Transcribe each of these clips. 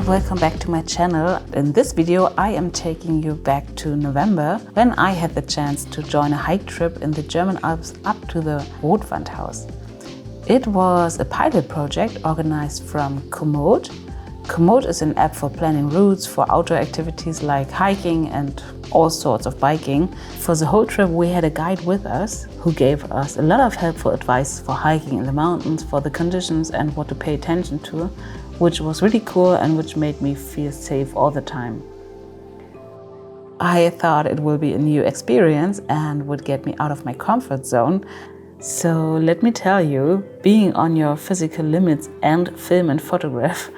welcome back to my channel. In this video I am taking you back to November when I had the chance to join a hike trip in the German Alps up to the Rothwandhaus. It was a pilot project organized from Komoot. Komoot is an app for planning routes for outdoor activities like hiking and all sorts of biking. For the whole trip we had a guide with us who gave us a lot of helpful advice for hiking in the mountains, for the conditions and what to pay attention to, which was really cool and which made me feel safe all the time. I thought it will be a new experience and would get me out of my comfort zone. So let me tell you, being on your physical limits and film and photograph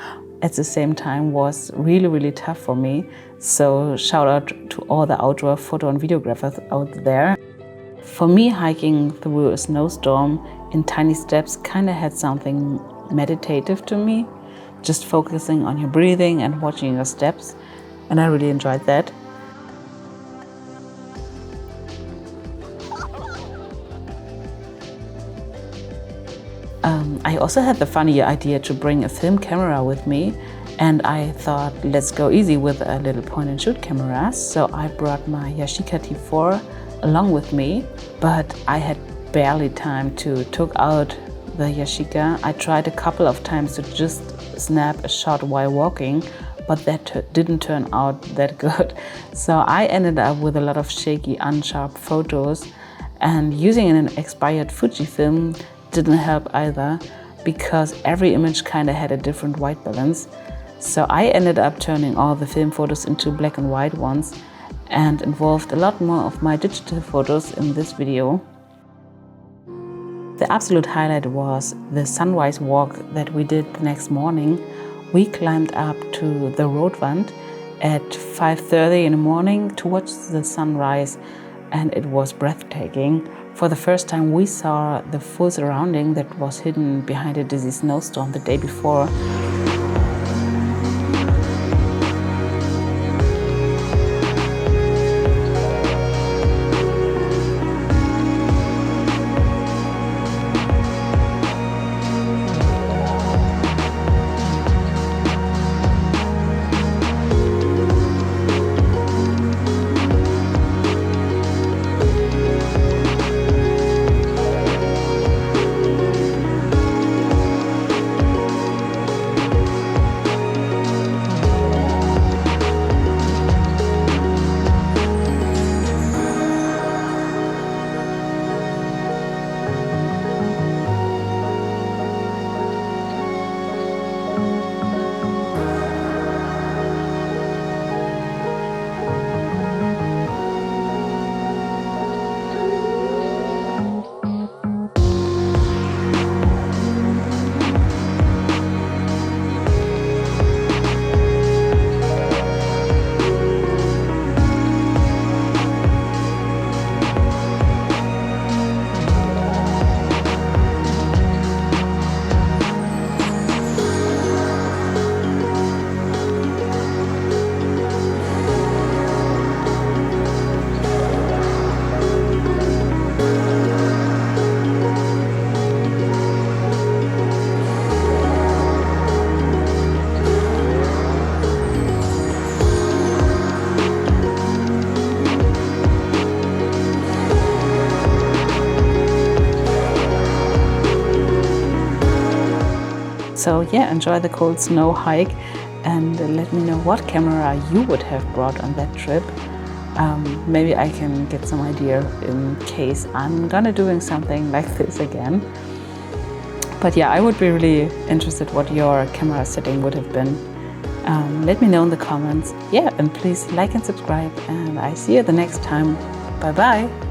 at the same time was really tough for me. So shout out to all the outdoor photo and videographers out there. For me, hiking through a snowstorm in tiny steps kind of had something meditative to me, just focusing on your breathing and watching your steps, and I really enjoyed that. I also had the funny idea to bring a film camera with me, and I thought, let's go easy with a little point and shoot camera. So I brought my Yashica T4 along with me, but I had barely time to took out the Yashica. I tried a couple of times to just snap a shot while walking, but that didn't turn out that good. So I ended up with a lot of shaky, unsharp photos, and using an expired Fuji film didn't help either, because every image kind of had a different white balance. So I ended up turning all the film photos into black and white ones and involved a lot more of my digital photos in this video. The absolute highlight was the sunrise walk that we did the next morning. We climbed up to the Rothwand at 5:30 in the morning to watch the sunrise, and it was breathtaking. For the first time we saw the full surrounding that was hidden behind a dizzy snowstorm the day before. So yeah, enjoy the cold snow hike and let me know what camera you would have brought on that trip. Maybe I can get some idea in case I'm gonna doing something like this again. But yeah, I would be really interested what your camera setting would have been. Let me know in the comments. Yeah, and please like and subscribe, and I see you the next time. Bye bye.